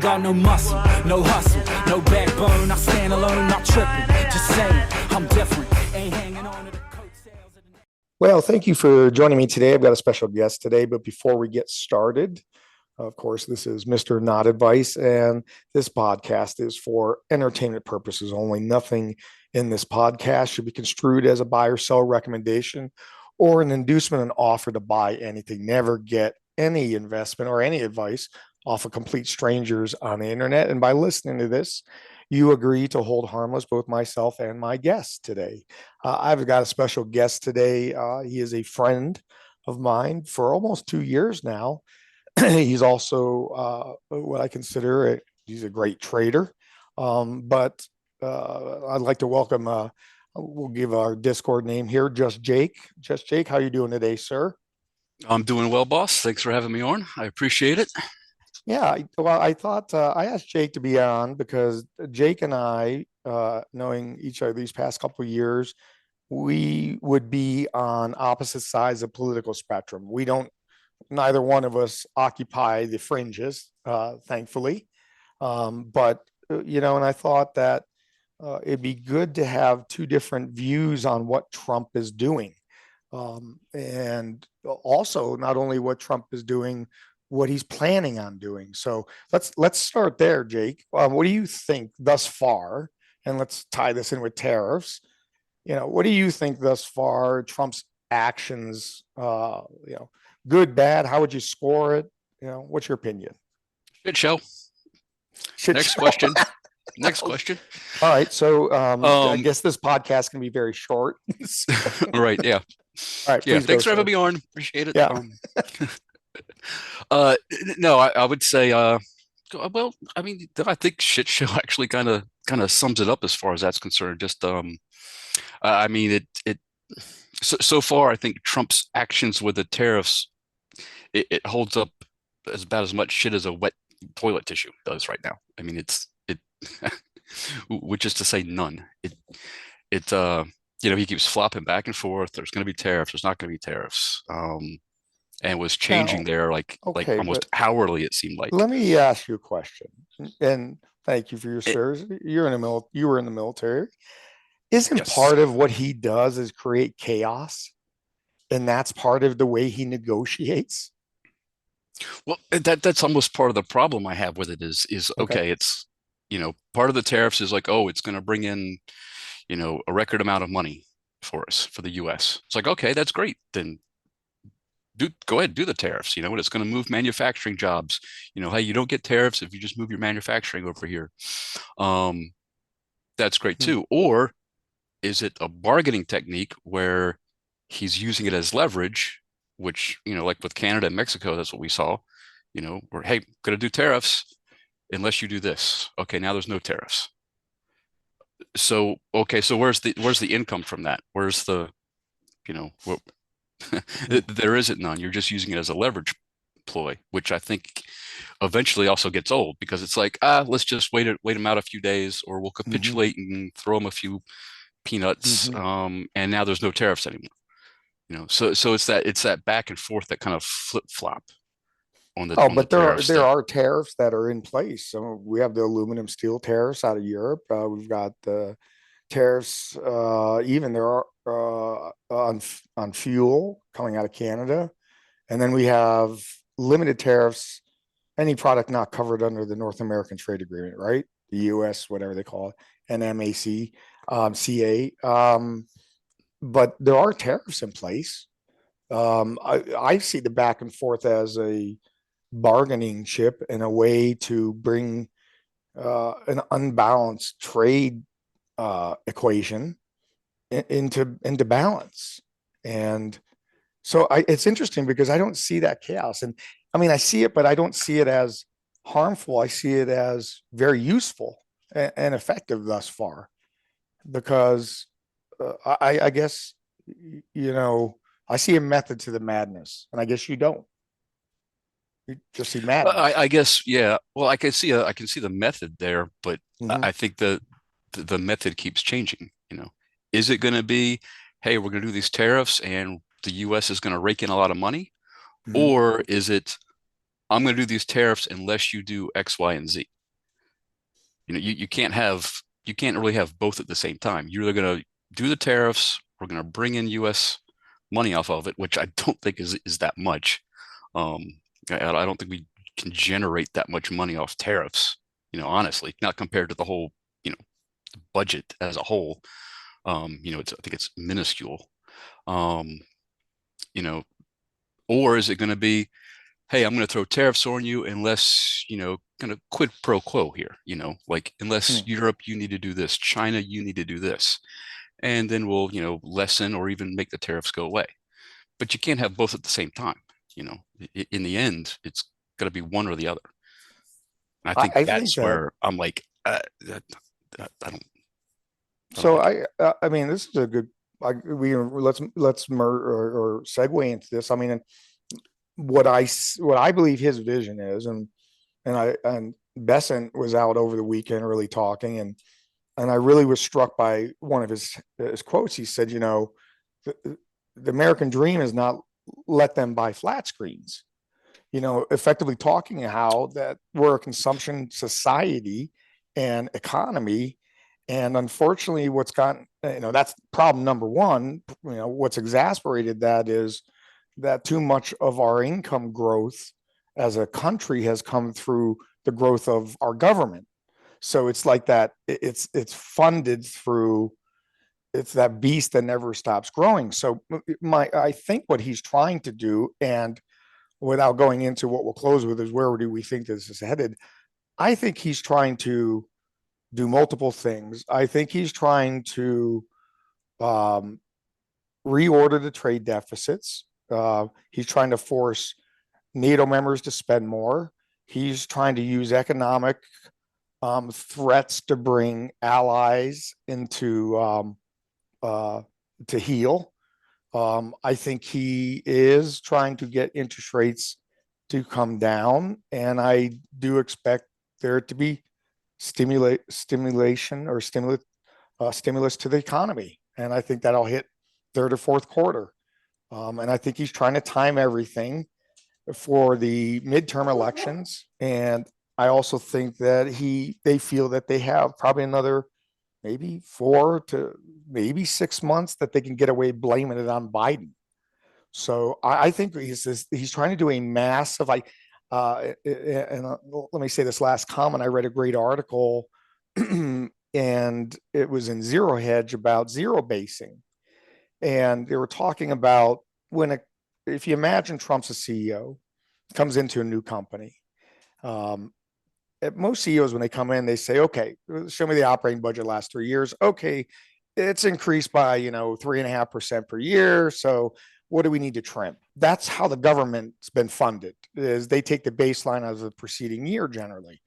got no muscle, no hustle, no backbone. I stand alone, not tripping. Just saying, I'm different. Ain't hanging on to the coattails of the... Well, thank you for joining me today. I've got a special guest today, but before we get started, of course, this is MrNotAdvice, and this podcast is for entertainment purposes only. Nothing in this podcast should be construed as a buy or sell recommendation or an inducement and offer to buy anything. Never get any investment or any advice off of complete strangers on the internet. And by listening to this, you agree to hold harmless both myself and my guest today. I've got a special guest today. He is a friend of mine for almost 2 years now. He's also what I consider he's a great trader. But I'd like to welcome, we'll give our Discord name here, JustJake. JustJake, how are you doing today, sir? I'm doing well, boss. Thanks for having me on. I appreciate it. Yeah, well, I thought I asked Jake to be on because Jake and I, knowing each other these past couple of years, we would be on opposite sides of the political spectrum. Neither one of us occupy the fringes, thankfully. But and I thought that it'd be good to have two different views on what Trump is doing. And also not only what Trump is doing, what he's planning on doing. So let's start there, Jake. What do you think thus far? And let's tie this in with tariffs. What do you think thus far Trump's actions, good, bad? How would you score it? What's your opinion? Shit show. Next question. Next question. All right. So I guess this podcast can be very short. Right. Yeah. All right. Yeah. Thanks for having me on. Appreciate it. Yeah. No, I would say, well, I mean, I think shit show actually kind of sums it up as far as that's concerned. Just, I mean, so far, I think Trump's actions with the tariffs, it holds up as about as much shit as a wet toilet tissue does right now. I mean, which is to say none. He keeps flopping back and forth. There's going to be tariffs. There's not going to be tariffs. And was changing there like almost hourly, it seemed like. Let me ask you a question. And thank you for your service. You were in the military. Isn't Yes. Part of what he does is create chaos? And that's part of the way he negotiates? Well, that's almost part of the problem I have with it is okay, it's part of the tariffs is like, oh, it's going to bring in, a record amount of money for us, for the US. It's like, okay, that's great. Then go ahead, do the tariffs, and it's going to move manufacturing jobs. Hey, you don't get tariffs if you just move your manufacturing over here. That's great too. Or is it a bargaining technique where he's using it as leverage, which, like with Canada and Mexico, that's what we saw, where, hey, going to do tariffs unless you do this. Okay, now there's no tariffs. So, okay, so where's the income from that? Where's the, what? There isn't none. You're just using it as a leverage ploy, which I think eventually also gets old because it's like, let's just wait them out a few days, or we'll capitulate and throw them a few peanuts. And now there's no tariffs anymore. So it's that back and forth, that kind of flip flop on the. But there are tariffs that are in place. So we have the aluminum steel tariffs out of Europe. We've got the tariffs. Even there are on fuel coming out of Canada, and then we have limited tariffs. Any product not covered under the North American Trade Agreement, right? The US, whatever they call it, NMAC, CA. But there are tariffs in place. I see the back and forth as a bargaining chip and a way to bring an unbalanced trade equation into balance. And so it's interesting because I don't see that chaos. And I mean, I see it, but I don't see it as harmful. I see it as very useful and effective thus far, because I guess, I see a method to the madness, and I guess you don't. You just see madness. I guess, yeah. Well, I can see the method there, but I think the method keeps changing. Is it going to be, hey, we're going to do these tariffs and the U.S. is going to rake in a lot of money, or is it, I'm going to do these tariffs unless you do X, Y, and Z? you can't really have both at the same time. You're either going to do the tariffs, we're going to bring in U.S. money off of it, which I don't think is that much. I don't think we can generate that much money off tariffs, honestly, not compared to the whole, budget as a whole. I think it's minuscule. Um, or is it going to be, hey, I'm going to throw tariffs on you unless, kind of quid pro quo here, like unless Europe, you need to do this, China, you need to do this. And then we'll, lessen or even make the tariffs go away. But you can't have both at the same time. In the end, it's got to be one or the other. And I think that's where I'm like, I don't. So I mean, this is a good. Let's or segue into this. I mean, what I believe his vision is, and Besant was out over the weekend really talking, and I really was struck by one of his quotes. He said, the American dream is not let them buy flat screens. Effectively talking how that we're a consumption society and economy. And unfortunately, what's gotten, that's problem number one. What's exacerbated that is that too much of our income growth as a country has come through the growth of our government. So it's like that. It's funded through. It's that beast that never stops growing. So I think what he's trying to do, and without going into what we'll close with, is where do we think this is headed? I think he's trying to do multiple things. I think he's trying to reorder the trade deficits. He's trying to force NATO members to spend more. He's trying to use economic threats to bring allies into to heal. I think he is trying to get interest rates to come down, and I do expect there to be stimulus to the economy, and I think that'll hit third or fourth quarter. And I think he's trying to time everything for the midterm elections, and I also think that they feel that they have probably another maybe 4 to maybe 6 months that they can get away blaming it on Biden. So I think he's trying to do a massive, let me say this last comment. I read a great article and it was in Zero Hedge about zero basing. And they were talking about if you imagine Trump's a CEO, comes into a new company. Most CEOs, when they come in, they say, okay, show me the operating budget last 3 years. Okay, it's increased by 3.5% per year. So what do we need to trim? That's how the government's been funded, is they take the baseline of the preceding year generally.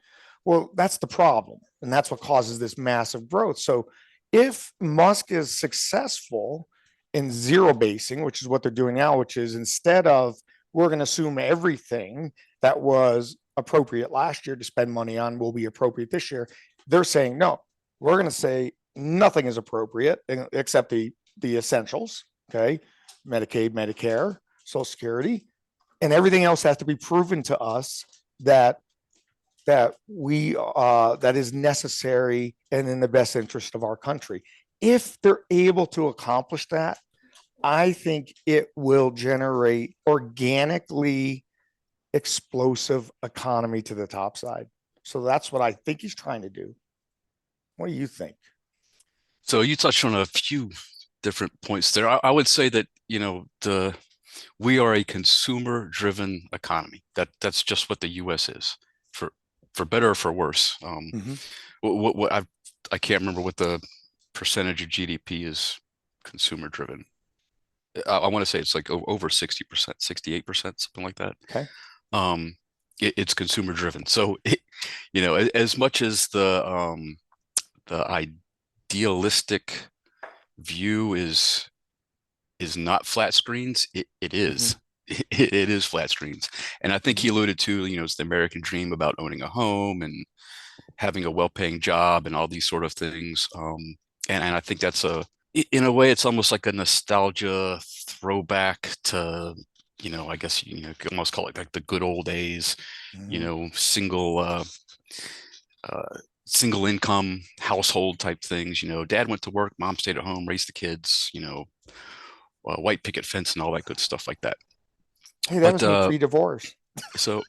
Well, that's the problem. And that's what causes this massive growth. So if Musk is successful in zero basing, which is what they're doing now, which is instead of we're going to assume everything that was appropriate last year to spend money on will be appropriate this year, they're saying, no, we're going to say nothing is appropriate except the essentials. Okay. Medicaid, Medicare, Social Security, and everything else has to be proven to us that is necessary and in the best interest of our country. If they're able to accomplish that, I think it will generate organically explosive economy to the top side. So that's what I think he's trying to do. What do you think? So you touched on a few different points there. I would say that, we are a consumer-driven economy. That's just what the U.S. is, for better or for worse. I can't remember what the percentage of GDP is consumer-driven. I want to say it's like over 60%, 68%, something like that. Okay. It's consumer-driven. So, as much as the idealistic view is not flat screens, it is. It is flat screens. And I think he alluded to, it's the American dream about owning a home and having a well-paying job and all these sort of things. And I think that's in a way, it's almost like a nostalgia throwback to, I guess, you could almost call it like the good old days, single single income household type things. Dad went to work, mom stayed at home, raised the kids. White picket fence and all that good stuff like that. Hey, that But was me pre-divorce. so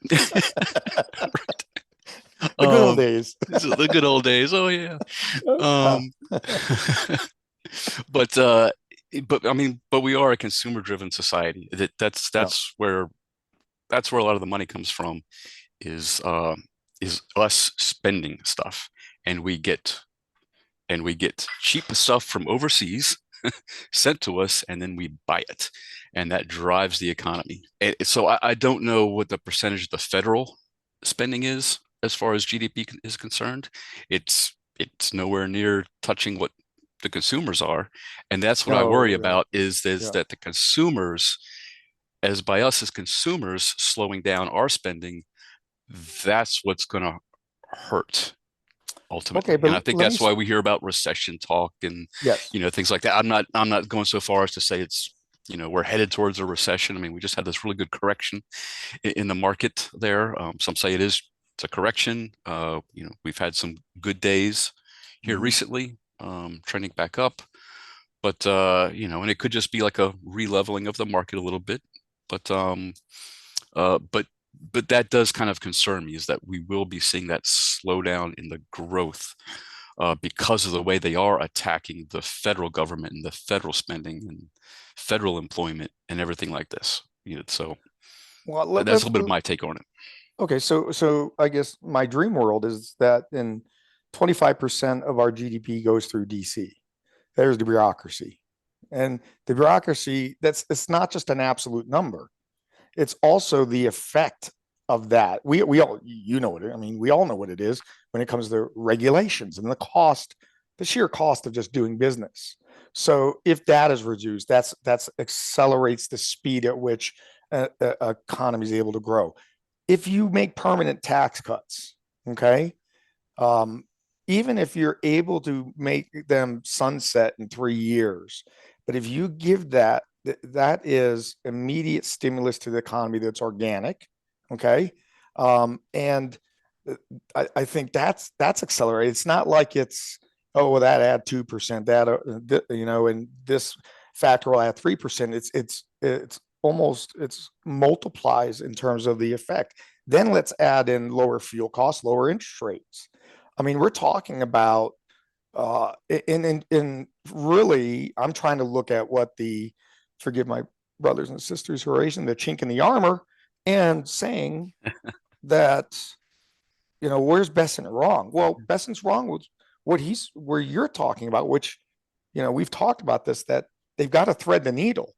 The good old days. the good old days. Oh yeah. Yeah. But I mean, but we are a consumer driven society. That's where a lot of the money comes from, is us spending stuff, and we get cheap stuff from overseas sent to us, and then we buy it, and that drives the economy. So I don't know what the percentage of the federal spending is as far as GDP is concerned. It's nowhere near touching what the consumers are, and that's what I No, worry yeah, about is yeah. that the consumers, as by us as consumers slowing down our spending, that's what's going to hurt Okay, ultimately. And I but think let me. that's why we hear about recession talk and Yes. things like that. I'm not going so far as to say it's we're headed towards a recession. I mean, we just had this really good correction in the market there. Some say it's a correction. We've had some good days here Mhm. recently, trending back up. But and it could just be like a re-leveling of the market a little bit. But uh, but but that does kind of concern me, is that we will be seeing that slowdown in the growth, because of the way they are attacking the federal government and the federal spending and federal employment and everything like this. So Well, that's a little bit of my take on it. okay, so I guess my dream world is that in 25% of our GDP goes through DC. There's the bureaucracy. And the bureaucracy, it's not just an absolute number. It's also the effect of that. We all, you know what I mean, we all know what it is when it comes to regulations and the cost, the sheer cost of just doing business. So if that is reduced, that's accelerates the speed at which a economy is able to grow. If you make permanent tax cuts, okay, um, even if you're able to make them sunset in 3 years, but if you give that is immediate stimulus to the economy that's organic, okay, and I think that's accelerated. It's not like it's, oh well, that add 2%, that and this factor will add 3%. It's almost, it's multiplies in terms of the effect. Then let's add in lower fuel costs, lower interest rates. I mean, we're talking about in really, I'm trying to look at what the, forgive my brothers and sisters who are Asian, the chink in the armor, and saying that, where's Besson wrong? Well, Besson's wrong with where you're talking about, which, we've talked about this, that they've got to thread the needle.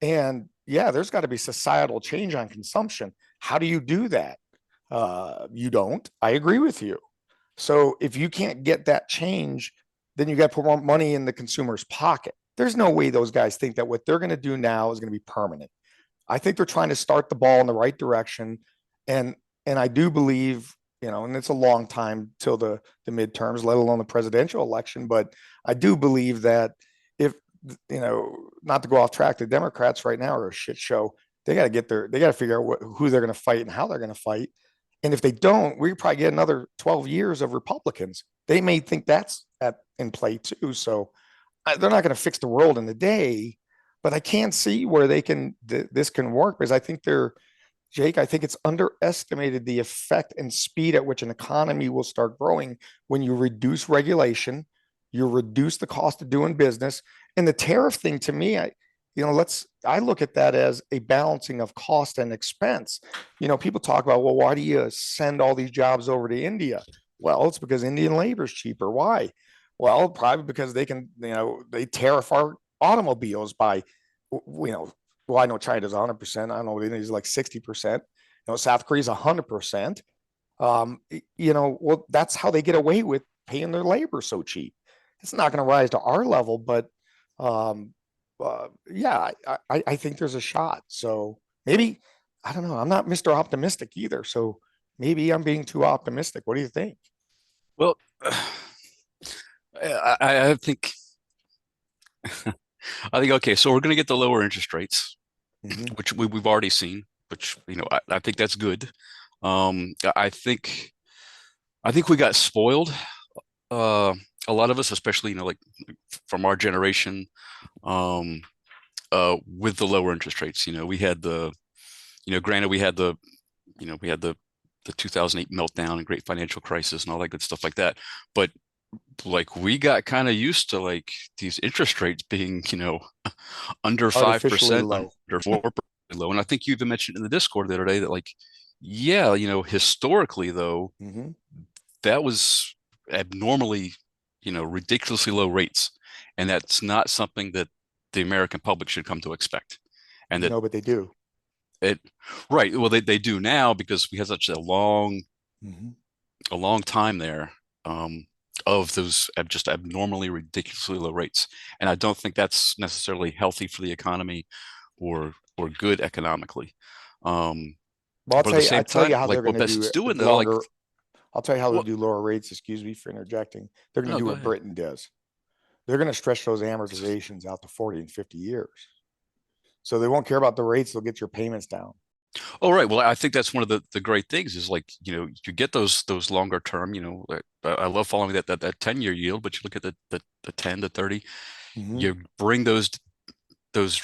And yeah, there's got to be societal change on consumption. How do you do that? You don't. I agree with you. So if you can't get that change, then you got to put more money in the consumer's pocket. There's no way those guys think that what they're going to do now is going to be permanent. I think they're trying to start the ball in the right direction. And I do believe, and it's a long time till the midterms, let alone the presidential election. But I do believe that if, not to go off track, the Democrats right now are a shit show. They got to figure out who they're going to fight and how they're going to fight. And if they don't, we probably get another 12 years of Republicans. They may think that's in play too. So they're not going to fix the world in a day, but I can't see where this can work, because I think Jake, I think it's underestimated the effect and speed at which an economy will start growing when you reduce regulation, you reduce the cost of doing business. And the tariff thing, to me, I look at that as a balancing of cost and expense. People talk about, well, why do you send all these jobs over to India? Well, it's because Indian labor is cheaper. Why? Well, probably because they can, they tariff our automobiles by, well, I know China's 100%. I know India's like 60%. South Korea's 100%. Well, that's how they get away with paying their labor so cheap. It's not going to rise to our level, but yeah, I think there's a shot. So maybe, I don't know. I'm not Mr. Optimistic either. So maybe I'm being too optimistic. What do you think? Well, I think okay. So we're going to get the lower interest rates, Mhm. which we've already seen. Which I think that's good. I think I think we got spoiled. A lot of us, especially, like from our generation, um, with the lower interest rates. We had granted we had the 2008 meltdown and great financial crisis and all that good stuff like that. But like we got kind of used to like these interest rates being, under Artificially 5%, low. under 4% low. And I think you even mentioned in the Discord the other day that like, yeah, historically though, Mm-hmm. that was abnormally, ridiculously low rates. And that's not something that the American public should come to expect. And that No, but they do. it, right. Well, they do now because we had such Mm-hmm. a long time there, of those just abnormally ridiculously low rates. And I don't think that's necessarily healthy for the economy or good economically. Well, But at the same I'll tell you time, how like they're going what to do Betsy's it doing though, like, longer. I'll tell you how they'll what? do lower rates. Excuse me for interjecting. They're going to No, do go what ahead. Britain does. They're going to stretch those amortizations out to 40 and 50 years. So they won't care about the rates. They'll get your payments down. Oh, right. Well, I think that's one of the great things is like, you get those longer term, I love following that 10-year yield, but you look at the 10 to 30, Mm-hmm. you bring those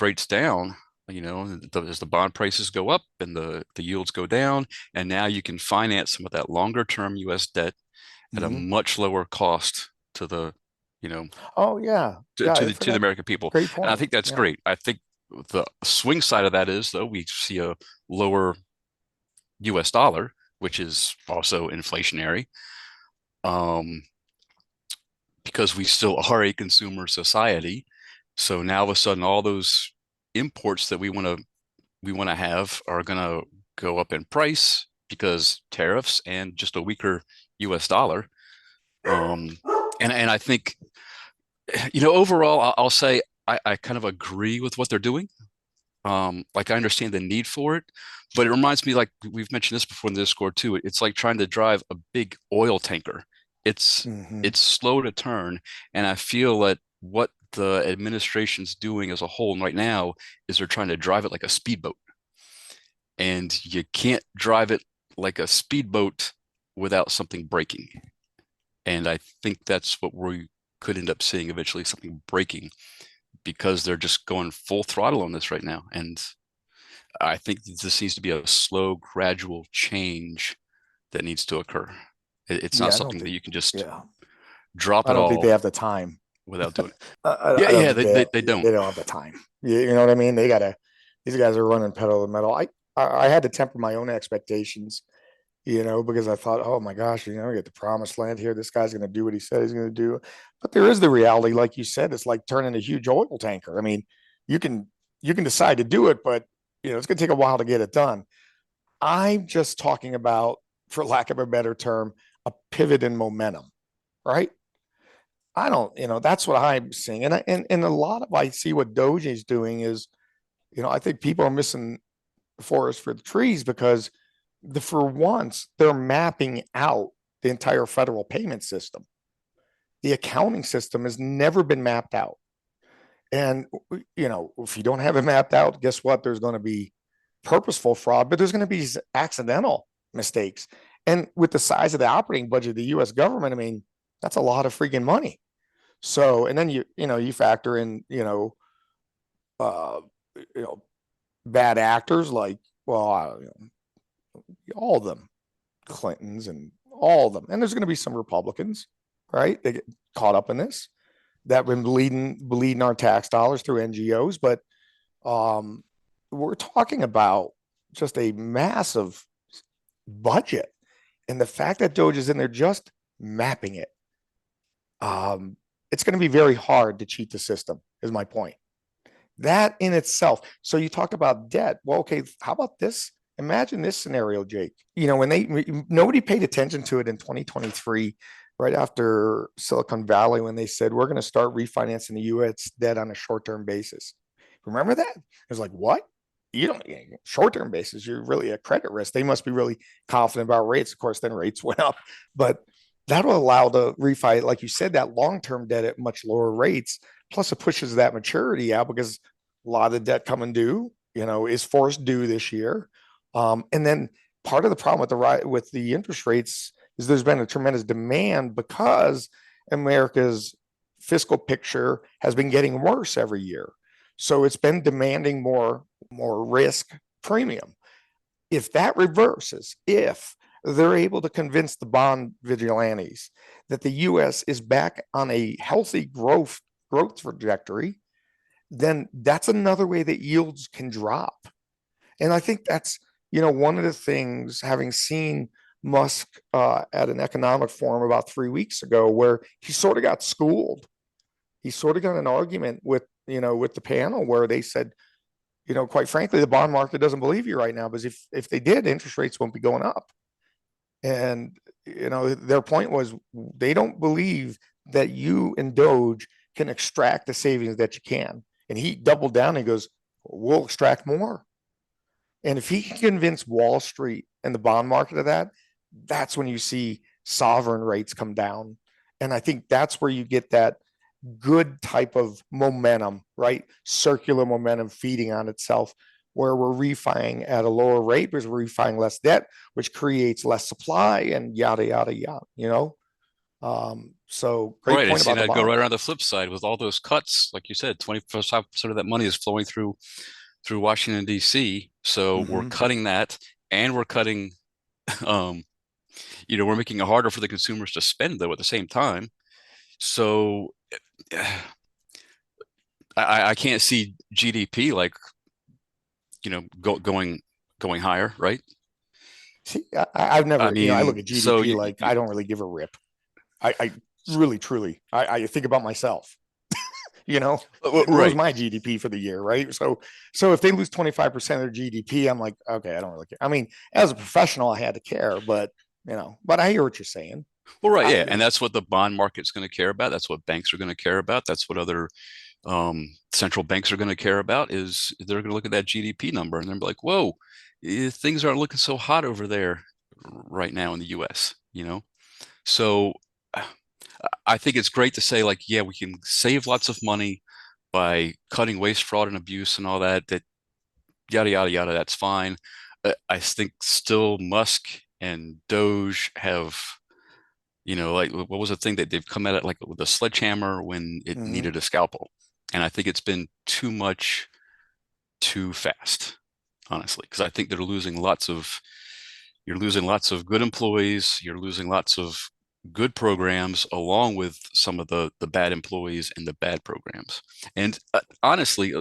rates down, as the bond prices go up and the yields go down, and now you can finance some of that longer term US debt at a Mm-hmm. much lower cost to the, you know, Oh yeah, to, yeah. to I the to the forgot. American people. Great And I point. think that's Yeah. great. I think the swing side of that is though we see a lower US dollar, which is also inflationary, um, because we still are a consumer society. So now all of a sudden all those imports that we want to have are going to go up in price because tariffs and just a weaker US dollar. Um, and I think, overall, I'll say I kind of agree with what they're doing. Like I understand the need for it, but it reminds me, like we've mentioned this before in the Discord too. It's like trying to drive a big oil tanker. It's Mm-hmm. it's slow to turn, and I feel that what the administration's doing as a whole right now is they're trying to drive it like a speedboat, and you can't drive it like a speedboat without something breaking. And I think that's what we could end up seeing eventually, something breaking, because they're just going full throttle on this right now. And I think this needs to be a slow, gradual change that needs to occur. It's not Yeah, I don't something that think. you can just Yeah, drop I it don't think they all have the time. without doing it. I Yeah, don't yeah, think they don't. they don't have the time. You know what I mean? They gotta. These guys are running pedal to the metal. I had to temper my own expectations, because I thought, oh my gosh, we get the promised land here. This guy's going to do what he said he's going to do. But there is the reality, like you said, it's like turning a huge oil tanker. I mean, you can you can decide to do it, but it's going to take a while to get it done. I'm just talking about, for lack of a better term, a pivot in momentum, right? I don't, that's what I'm seeing. And a lot of I see what Doge is doing is, I think people are missing the forest for the trees because for once they're mapping out the entire federal payment system. The accounting system has never been mapped out. And, if you don't have it mapped out, guess what? There's going to be purposeful fraud, but there's going to be accidental mistakes. And with the size of the operating budget of the US government, I mean, that's a lot of freaking money. So, and then you factor in, uh, you know, bad actors like, well, all of them, Clintons and all of them. And there's going to be some Republicans, right? They get caught up in this that been bleeding our tax dollars through NGOs. But we're talking about just a massive budget. And the fact that Doge is in there just mapping it, it's going to be very hard to cheat the system, is my point. That in itself. So you talked about debt. Well, okay, how about this? Imagine this scenario, Jake. When nobody paid attention to it in 2023, right after Silicon Valley, when they said we're going to start refinancing the U.S. debt on a short-term basis. Remember that? It was like, what? You don't short-term basis. You're really at credit risk. They must be really confident about rates. Of course, then rates went up, but that'll allow the refi, like you said, that long-term debt at much lower rates. Plus, it pushes that maturity out because a lot of the debt coming due, is forced due this year. And then part of the problem with the interest rates is there's been a tremendous demand because America's fiscal picture has been getting worse every year. So it's been demanding more risk premium. If that reverses, if they're able to convince the bond vigilantes that the US is back on a healthy growth trajectory, then that's another way that yields can drop. And I think that's, one of the things, having seen Musk at an economic forum about 3 weeks ago, where he sort of got schooled. He sort of got an argument with the panel where they said, quite frankly, the bond market doesn't believe you right now, because if they did, interest rates won't be going up. And, their point was they don't believe that you and Doge can extract the savings that you can. And he doubled down and goes, we'll extract more. And if he can convince Wall Street and the bond market of that, that's when you see sovereign rates come down. And I think that's where you get that good type of momentum, right? Circular momentum feeding on itself, where we're refining at a lower rate because we're refining less debt, which creates less supply and yada, yada, yada, So great point about the bond. I'd go right around the flip side with all those cuts. Like you said, 25% of that money is flowing through Washington, D.C. So we're cutting that, and we're cutting, we're making it harder for the consumers to spend, though, at the same time. So I can't see GDP going higher, right? See, I've never, I look at GDP I don't really give a rip. I really, truly, I think about myself. What was my GDP for the year, right? So if they lose 25% of their GDP, I'm like, okay, I don't really care. I mean, as a professional, I had to care, but I hear what you're saying. Well, right, yeah, and that's what the bond market's going to care about. That's what banks are going to care about. That's what other central banks are going to care about. Is they're going to look at that GDP number and they're like, whoa, things aren't looking so hot over there right now in the U.S. So I think it's great to say, like, yeah, we can save lots of money by cutting waste, fraud, and abuse and all that. That yada yada yada. That's fine. I think still Musk and Doge have, what was the thing that they've come at it like with a sledgehammer when it needed a scalpel, and I think it's been too much, too fast, honestly, because I think you're losing lots of good employees, you're losing lots of good programs, along with some of the bad employees and the bad programs. And honestly,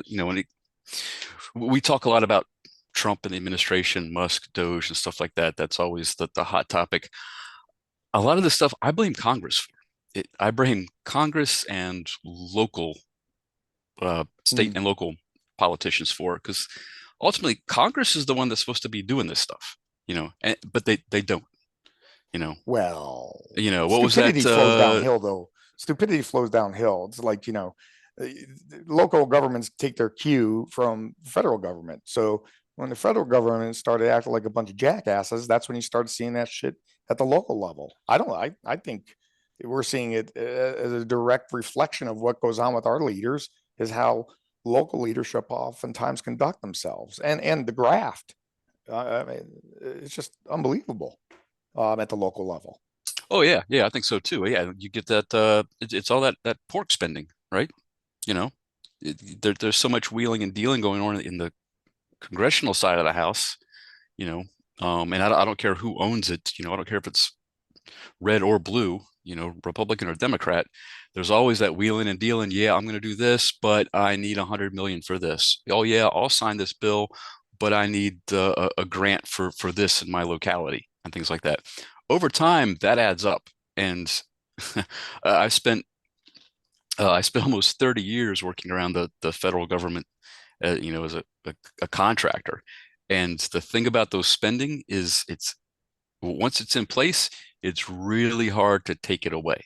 we talk a lot about Trump and the administration, Musk, Doge, and stuff like that. That's always the hot topic. A lot of the stuff I blame Congress for. I blame Congress and local, state and local politicians for, because ultimately Congress is the one that's supposed to be doing this stuff, but they don't. Well, what was that? Stupidity flows downhill, though. Stupidity flows downhill. It's like, local governments take their cue from the federal government. So when the federal government started acting like a bunch of jackasses, that's when you started seeing that shit at the local level. I think we're seeing it as a direct reflection of what goes on with our leaders, is how local leadership oftentimes conduct themselves, and the graft. I mean, it's just unbelievable. At the local level. Oh yeah, I think so too. Yeah, you get that. It's all that pork spending, right? There's so much wheeling and dealing going on in the congressional side of the house, and I don't care who owns it. I don't care if it's red or blue, Republican or Democrat. There's always that wheeling and dealing. Yeah, I'm going to do this, but I need 100 million for this. Oh yeah, I'll sign this bill, but I need a grant for this in my locality. And things like that. Over time, that adds up. And I spent almost 30 years working around the federal government, as a contractor. And the thing about those spending is, once it's in place, it's really hard to take it away.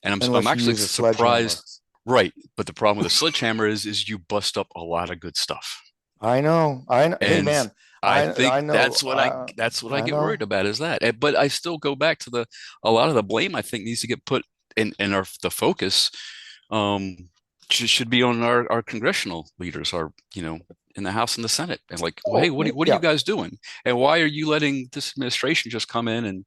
And I'm actually surprised, right? But the problem with a sledgehammer is you bust up a lot of good stuff. I know. Hey man, I think that's what I get worried about, is that. But I still go back to a lot of the blame, I think, needs to get put in the focus should be on our congressional leaders, in the House and the Senate, and like, hey, what are you guys doing, and why are you letting this administration just come in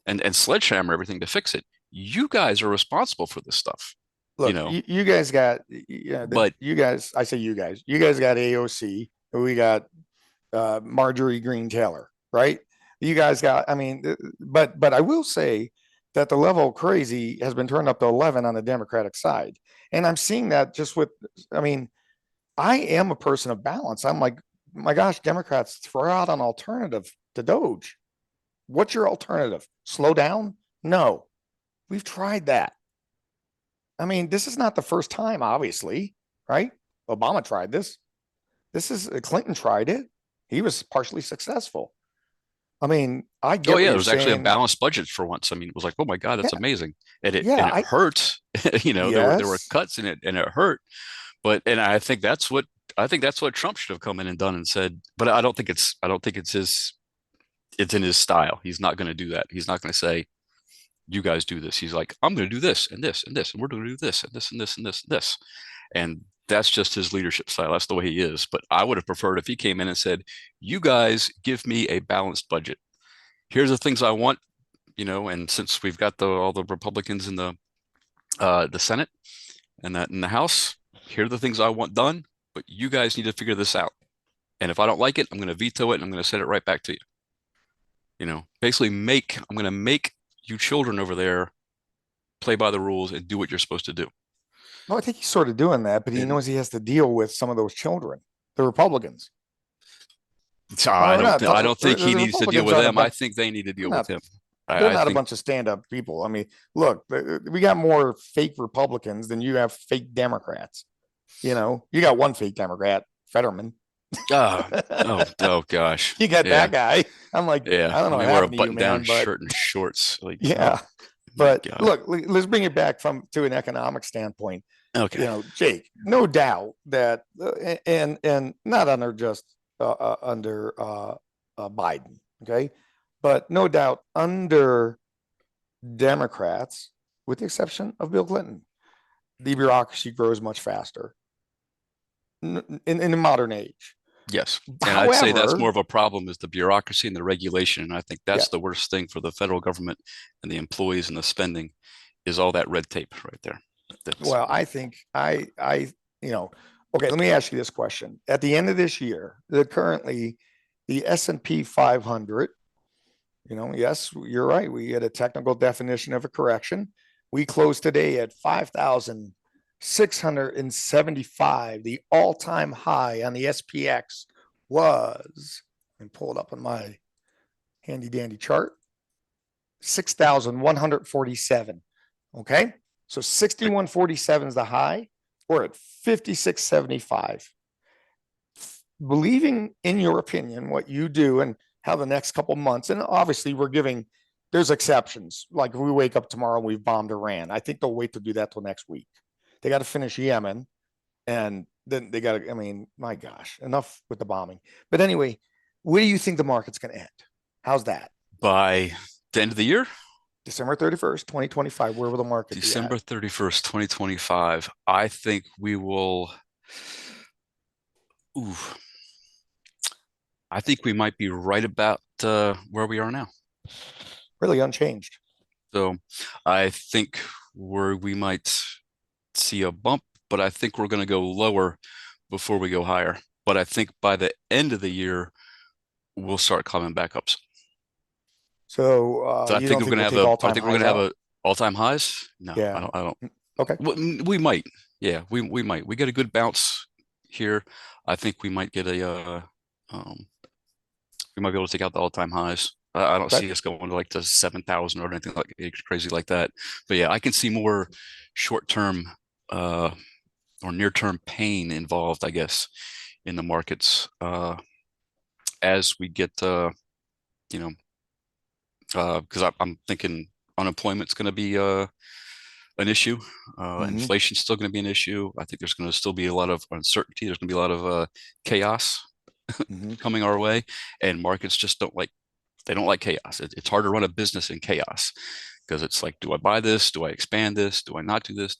and sledgehammer everything to fix it. You guys are responsible for this stuff, Look, you guys got, yeah, but you guys, I say you guys got AOC, we got Marjorie Green Taylor, right? You guys got, I mean, but I will say that the level of crazy has been turned up to 11 on the Democratic side. And I'm seeing that just with, I mean, I am a person of balance. I'm like, my gosh, Democrats, throw out an alternative to Doge. What's your alternative? Slow down? No, we've tried that. I mean, this is not the first time, obviously, right? Obama tried this. This is Clinton tried it. He was partially successful. I mean, I get oh what yeah, there you're was actually a saying. balanced budget for once. I mean, it was like, oh my God, that's Yeah, amazing. And yeah, it hurt. There were yes. cuts in it and it hurt. But and I think that's what Trump should have come in and done and said, but I don't think it's in his style. He's not going to do that. He's not going to say, you guys do this. He's like, I'm going to do this and this and this, and we're going to do this and this and this and this and this. And that's just his leadership style. That's the way he is. But I would have preferred if he came in and said, you guys give me a balanced budget. Here's the things I want, and since we've got all the Republicans in the Senate and that in the House, here are the things I want done, but you guys need to figure this out. And if I don't like it, I'm going to veto it and I'm going to send it right back to you. Basically I'm going to make you children over there play by the rules and do what you're supposed to do. No, I think he's sort of doing that, but he And knows he has to deal with some of those children, the Republicans. so Well, I don't think he needs to deal with them. I bunch, think they need to deal with not, him. they're I not a think bunch of stand-up people. I mean, look, we got more fake Republicans than you have fake Democrats. You got one fake Democrat, Fetterman. oh oh gosh. You got Yeah. that guy. I'm like, Yeah. I don't know Let me what wear a happened to you, button-down man, but shirt and shorts. Like, yeah. oh my But God. look, let's bring it back to an economic standpoint. Okay. Jake, no doubt that, and not under just under Biden, okay, but no doubt under Democrats, with the exception of Bill Clinton, the bureaucracy grows much faster in the modern age. Yes. And I'd say that's However, more of a problem is the bureaucracy and the regulation. And I think yeah, that's the worst thing for the federal government and the employees and the spending is all that red tape right there. well, I think okay, let me ask you this question. At the end of this year, currently the S&P 500, yes, you're right. We had a technical definition of a correction. We closed today at 5,675. The all-time high on the SPX was, and pull it up on my handy dandy chart, 6,147. Okay. So 6147 is the high. We're at 5675. Believing in your opinion, what you do and how the next couple months, and obviously there's exceptions. Like if we wake up tomorrow and we've bombed Iran, I think they'll wait to do that till next week. They got to finish Yemen and then they got to, I mean, my gosh, enough with the bombing. But anyway, where do you think the market's going to end? How's that? By the end of the year? December 31st, 2025, where will the market December 31st, 2025. I think we will. I think we might be right about where we are now. Really unchanged. So I think we might see a bump, but I think we're going to go lower before we go higher. But I think by the end of the year, we'll start climbing back up. So I think we're going to have all-time highs. No, yeah. I don't. Okay. We might. Yeah, we might. We get a good bounce here. I think we might get we might be able to take out the all-time highs. I don't see us going to like the 7,000 or anything like crazy like that. But yeah, I can see more short-term or near-term pain involved, I guess, in the markets as we get, because I'm thinking unemployment's going to be an issue. Inflation's still going to be an issue. I think there's going to still be a lot of uncertainty. There's going to be a lot of chaos coming our way, and markets just don't like chaos. It's hard to run a business in chaos because it's like, do I buy this? Do I expand this? Do I not do this?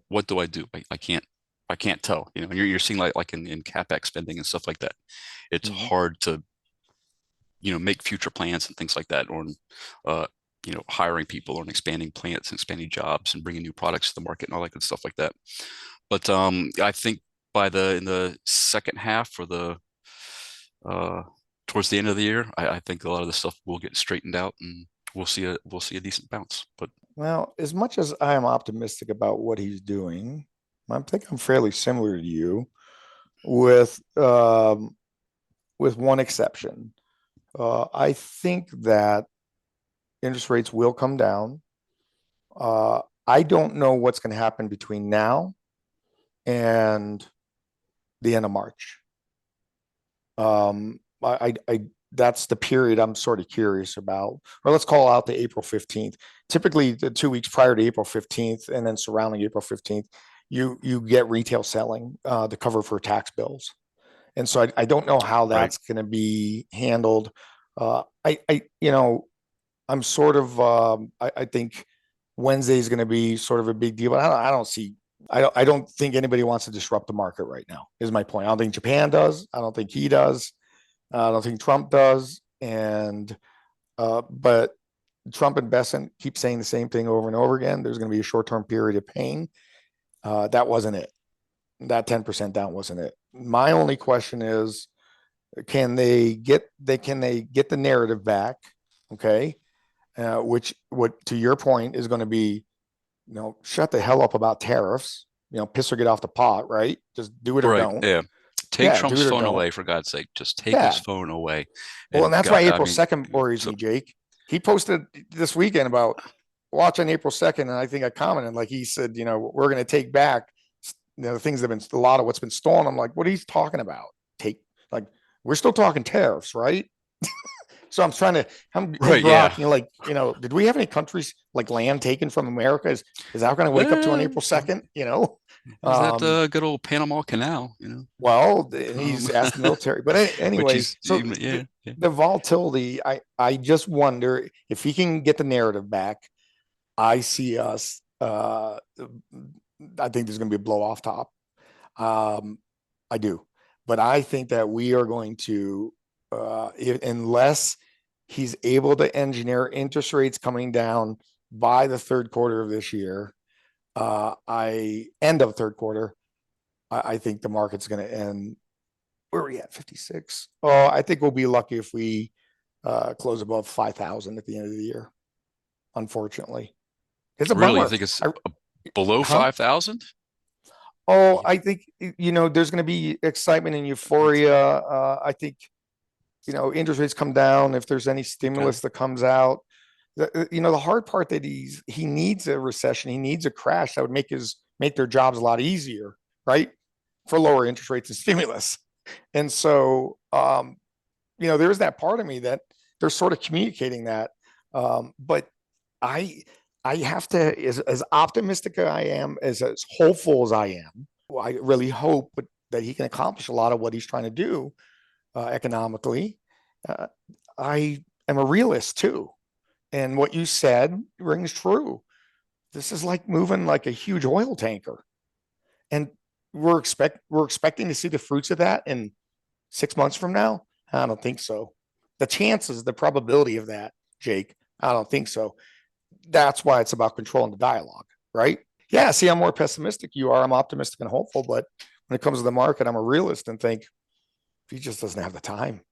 What do I do? I can't tell. And you're seeing like in CapEx spending and stuff like that. It's hard to make future plans and things like that, or hiring people and expanding plants and expanding jobs and bringing new products to the market and all that good stuff like that. But I think in the second half or towards the end of the year, I think a lot of the stuff will get straightened out and we'll see a decent bounce. But Well, as much as I am optimistic about what he's doing, I think I'm fairly similar to you, with one exception. I think that interest rates will come down. I don't know what's going to happen between now and the end of March. That's the period I'm sort of curious about. Or let's call out the April 15th. Typically, the 2 weeks prior to April 15th and then surrounding April 15th, you get retail selling to cover for tax bills. And so I don't know how that's going to be handled. I'm sort of I think Wednesday is going to be sort of a big deal. But I don't think anybody wants to disrupt the market right now, is my point. I don't think Japan does. I don't think he does. I don't think Trump does. And but Trump and Bessent keep saying the same thing over and over again. There's going to be a short-term period of pain. That wasn't it. That 10% down wasn't it. My only question is, can they get the narrative back? Okay. Which, to your point, is going to be, shut the hell up about tariffs, piss or get off the pot, right? Just do it or don't. Yeah. Take Trump's phone away, for God's sake. Just take his phone away. Well, and that's why April 2nd worries me, Jake. He posted this weekend about watch on April 2nd. And I think I commented, like, he said, we're going to take back, the things that have been, a lot of what's been stolen. I'm like, what are you talking about? We're still talking tariffs, right? So I'm blocking, did we have any countries like land taken from America? Is that going to wake up to on April 2nd? Is that the good old Panama Canal? Well, he's asked the military, but anyway, the volatility, I just wonder if he can get the narrative back. I see us, I think there's going to be a blow off top. I do, but I think that we are going to, unless he's able to engineer interest rates coming down by the third quarter of this year, end of third quarter, I think the market's going to end. Where are we at? 56. Oh, I think we'll be lucky if we close above 5,000 at the end of the year. Unfortunately, it's a really bummer. You think it's below 5,000? Oh, I think there's going to be excitement and euphoria. I think interest rates come down if there's any stimulus that comes out. The hard part that he needs a recession, he needs a crash that would make their jobs a lot easier, right? For lower interest rates and stimulus. And so, there's that part of me that they're sort of communicating that. But I have to, as optimistic as I am, as hopeful as I am, I really hope that he can accomplish a lot of what he's trying to do economically. I am a realist too. And what you said rings true. This is like moving like a huge oil tanker. And we're expecting to see the fruits of that in 6 months from now. I don't think so. The probability of that, Jake, I don't think so. That's why it's about controlling the dialogue, right? Yeah, see, I'm more pessimistic. You are. I'm optimistic and hopeful. But when it comes to the market, I'm a realist and think he just doesn't have the time.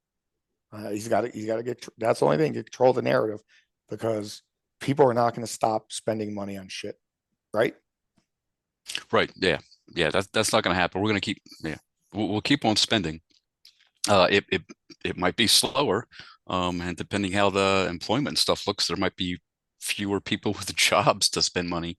He's got to get, that's the only thing, to control the narrative, because people are not going to stop spending money on shit, right? Right. Yeah. That's not going to happen. We're going to keep, we'll keep on spending. It might be slower, and depending how the employment stuff looks, there might be fewer people with jobs to spend money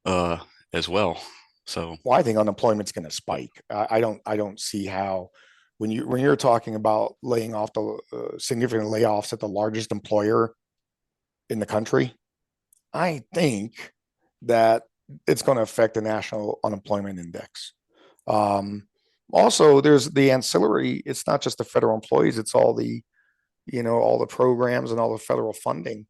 as well. So, well, I think unemployment's going to spike. I don't see how, when you're talking about laying off the significant layoffs at the largest employer in the country, I think that it's going to affect the national unemployment index. Also, there's the ancillary. It's not just the federal employees; it's all the, all the programs and all the federal funding.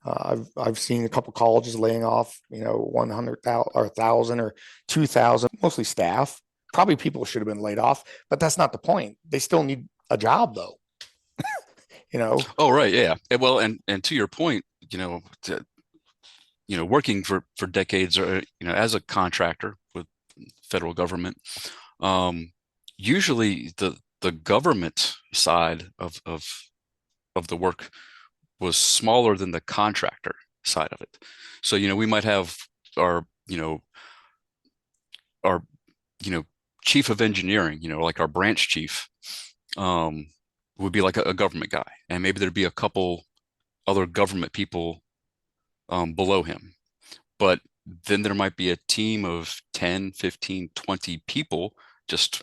I've seen a couple colleges laying off, 100,000 or 1,000 or 2,000, mostly staff. Probably people should have been laid off, but that's not the point. They still need a job, though. Oh, right, yeah. Well, and to your point, working for decades, or as a contractor with federal government, usually the government side of the work was smaller than the contractor side of it. So we might have our our chief of engineering, like our branch chief, would be like a government guy, and maybe there'd be a couple other government people below him. But then there might be a team of 10, 15, 20 people, just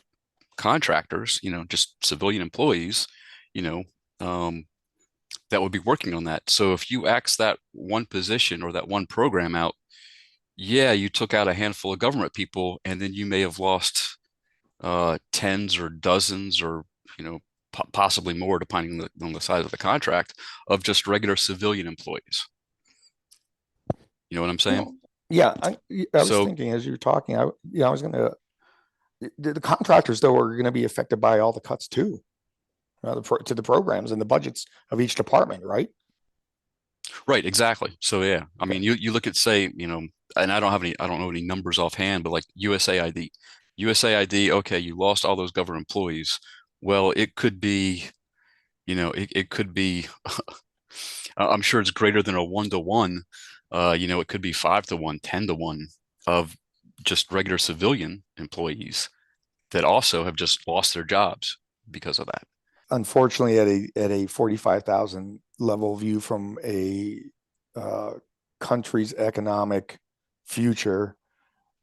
contractors, just civilian employees, that would be working on that. So if you axe that one position or that one program out, yeah, you took out a handful of government people, and then you may have lost tens or dozens, or possibly more, depending on the size of the contract, of just regular civilian employees. You know what I'm saying? Well, yeah, I was So thinking as you were talking, I was going to, the contractors though are going to be affected by all the cuts too, to the programs and the budgets of each department, right? right, exactly. So yeah, I mean, you look at, say, and I don't know any numbers offhand, but like USAID, okay, you lost all those government employees. Well, it could be, it could be, I'm sure it's greater than a 1-to-1. It could be 5-to-1, 10-to-1 of just regular civilian employees that also have just lost their jobs because of that. Unfortunately, at a 45,000 level view from a country's economic future,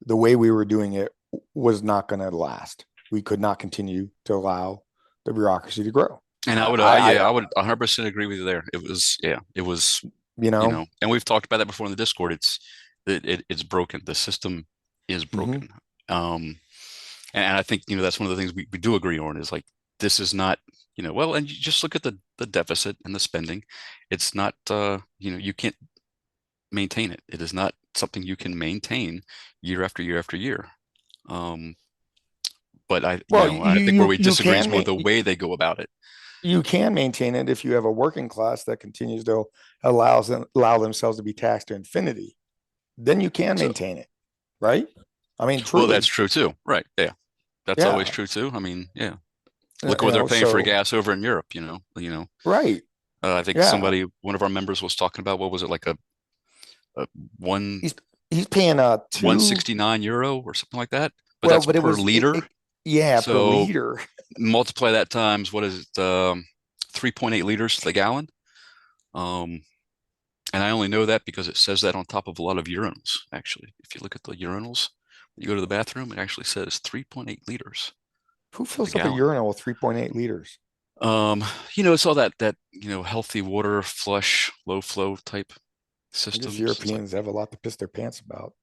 the way we were doing it was not going to last. We could not continue to allow the bureaucracy to grow. And I would, I would 100% agree with you there. It was, and we've talked about that before in the Discord. It's broken. The system is broken. And I think, that's one of the things we do agree on, is like, this is not, well, and you just look at the deficit and the spending. It's not, you can't maintain it. It is not something you can maintain year after year after year. But I think where we disagree is more the way they go about it. You can maintain it if you have a working class that continues to allow themselves to be taxed to infinity. Then you can maintain it, right? I mean, truly. Well, that's true too, right? Yeah, that's always true too. I mean, yeah. Look what they're paying for gas over in Europe. Right. I think one of our members was talking about, what was it, like a one? He's paying €169 or something like that. But that's per liter. Per liter. Multiply that times, what is it? 3.8 liters to the gallon. And I only know that because it says that on top of a lot of urinals. Actually, if you look at the urinals, you go to the bathroom, it actually says 3.8 liters. Who fills up a urinal with 3.8 liters? It's all that healthy water flush, low flow type systems. Europeans have a lot to piss their pants about.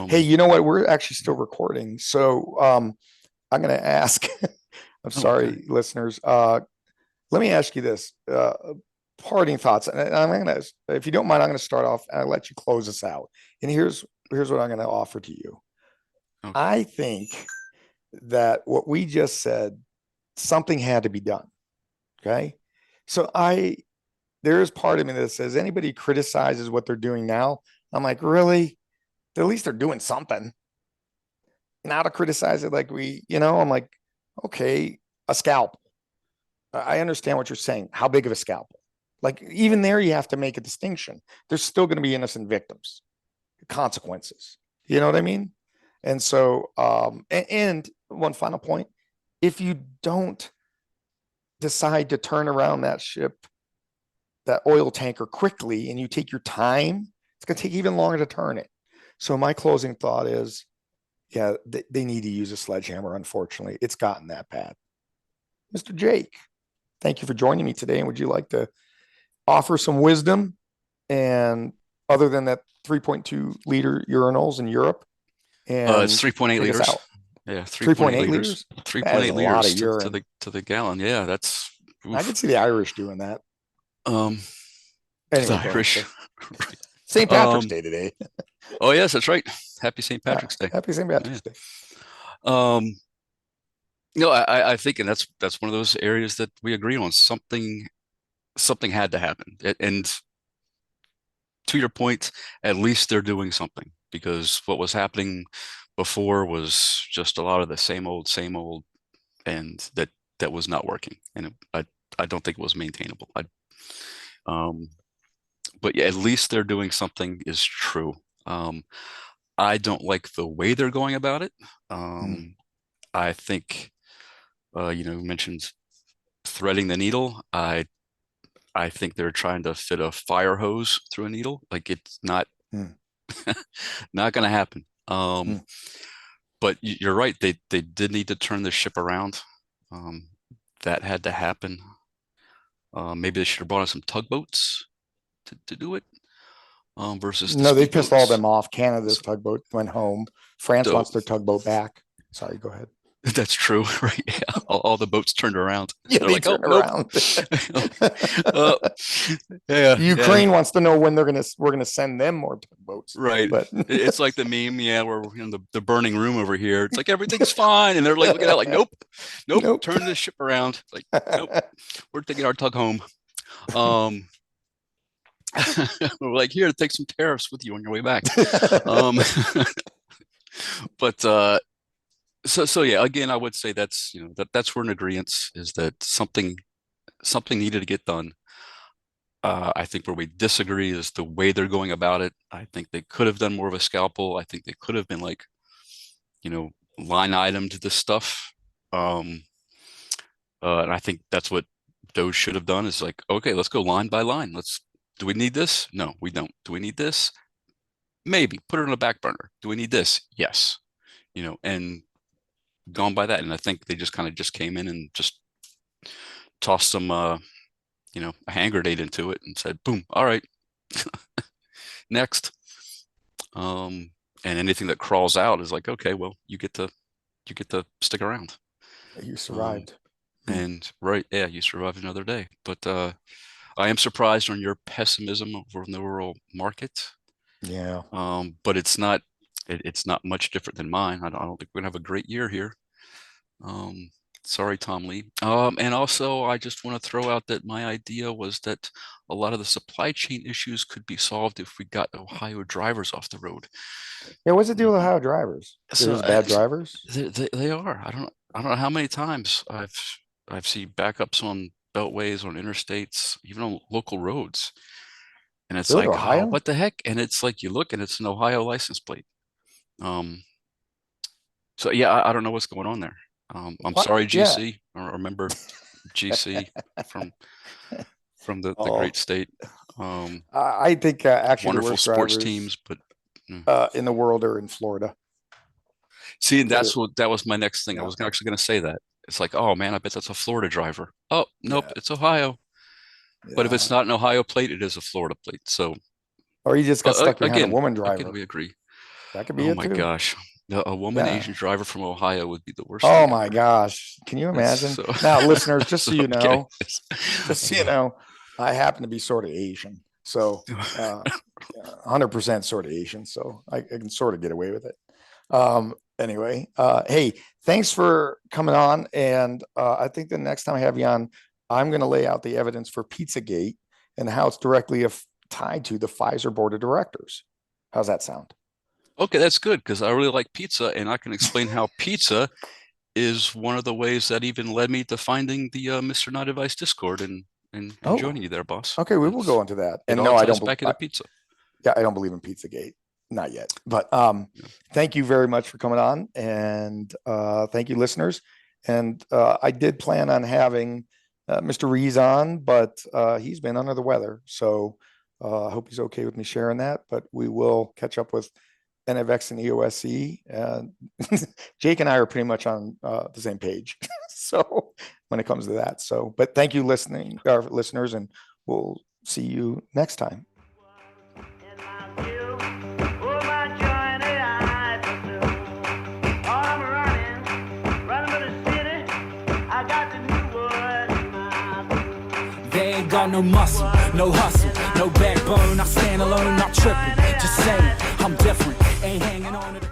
Hey, you know what? We're actually still recording, so I'm going to ask. I'm sorry, listeners. Let me ask you this: parting thoughts. And I'm going to, if you don't mind, I'm going to start off and I'll let you close us out. And here's what I'm going to offer to you. Okay. I think that what we just said, something had to be done. Okay. So there is part of me that says, anybody criticizes what they're doing now, I'm like, really? At least they're doing something. Now to criticize it like I'm like, okay, a scalpel. I understand what you're saying. How big of a scalpel? Like, even there, you have to make a distinction. There's still going to be innocent victims, consequences. You know what I mean? And so, and one final point, if you don't decide to turn around that ship, that oil tanker, quickly, and you take your time, it's going to take even longer to turn it. So my closing thought is, yeah, they need to use a sledgehammer. Unfortunately, it's gotten that bad. Mr. Jake, thank you for joining me today. And would you like to offer some wisdom? And other than that 3.2 liter urinals in Europe, and it's 3.8 liters. Yeah, 3.8 liters. 3.8 liters to the gallon. Yeah, that's. Oof. I can see the Irish doing that. Anyway, the Irish. St. Patrick's Day today. Oh yes, that's right. Happy St. Patrick's Day. Happy St. Patrick's Day. I think, and that's one of those areas that we agree on. Something had to happen, and to your point, at least they're doing something, because what was happening before was just a lot of the same old, and that was not working, and I don't think it was maintainable. But yeah, at least they're doing something is true. I don't like the way they're going about it. I think, you mentioned threading the needle. I think they're trying to fit a fire hose through a needle. Like, it's not not going to happen. But you're right. They did need to turn the ship around. That had to happen. Maybe they should have brought in some tugboats to do it. Versus no, they pissed all speedboats. them off. Canada's tugboat went home. France wants their tugboat back. Sorry, go ahead. That's true, right? Yeah. All the boats turned around. Yeah, They're they like, turn nope. around. Yeah, Ukraine wants to know when we're gonna send them more tugboats. Right. But It's like the meme, where we're in the burning room over here. It's like everything's fine, and they're like looking at it like, nope, turn the ship around. Like, nope, we're taking our tug home. We're like, here, take some tariffs with you on your way back. But so yeah, again, I would say that's that's we're in agreement, is that something needed to get done. I think where we disagree is the way they're going about it. I think they could have done more of a scalpel. I think they could have been like, line item to this stuff. And I think that's what those should have done, is like, okay, let's go line by line. Do we need this? No, we don't. Do we need this? Maybe. Put it on the back burner. Do we need this? Yes. And gone by that. And I think they just kind of came in and just tossed some, a hand grenade into it and said, boom, all right, next. And anything that crawls out is like, okay, well, you get to stick around. You survived. And right, yeah, you survived another day. But I am surprised on your pessimism over the rural market. Yeah. But it's not much different than mine. I don't think we're gonna have a great year here. Sorry, Tom Lee. And also, I just want to throw out that my idea was that a lot of the supply chain issues could be solved if we got Ohio drivers off the road. Yeah, what's the deal with Ohio drivers? They're just bad drivers? They are. I don't know how many times I've seen backups on beltways, on interstates, even on local roads. And it's Really, like, Ohio? oh, what the heck? And it's like, you look and it's an Ohio license plate. So yeah, I don't know what's going on there. I'm sorry, GC. Yeah. I remember GC from the great state. I think actually wonderful sports teams, but in the world are in Florida. See, and that was my next thing. Yeah. I was actually going to say that. It's like, oh man, I bet that's a Florida driver. Oh, nope, it's Ohio. Yeah. But if it's not an Ohio plate, it is a Florida plate. So, or you just got stuck behind a woman driver. Again, we agree. That could be it. Oh my gosh, a woman Asian driver from Ohio would be the worst. Oh my gosh, can you imagine? Now, listeners, just so you know, I happen to be sort of Asian, so 100% sort of Asian, so I can sort of get away with it. Anyway, hey, thanks for coming on. And I think the next time I have you on, I'm going to lay out the evidence for Pizzagate and how it's directly tied to the Pfizer board of directors. How's that sound? Okay, that's good, because I really like pizza, and I can explain how pizza is one of the ways that even led me to finding the MrNotAdvice Discord and joining you there, boss. Okay, we will go into that. And no, I don't back into pizza. Yeah, I don't believe in Pizzagate. Not yet, but thank you very much for coming on, and thank you, listeners. And I did plan on having Mr. Rees on, but he's been under the weather, so I hope he's okay with me sharing that. But we will catch up with NFX and EOSC. And Jake and I are pretty much on the same page, so when it comes to that. So, but thank you, listeners, and we'll see you next time. Got no muscle, no hustle, no backbone. I stand alone, not tripping. Just saying, I'm different. Ain't hanging on to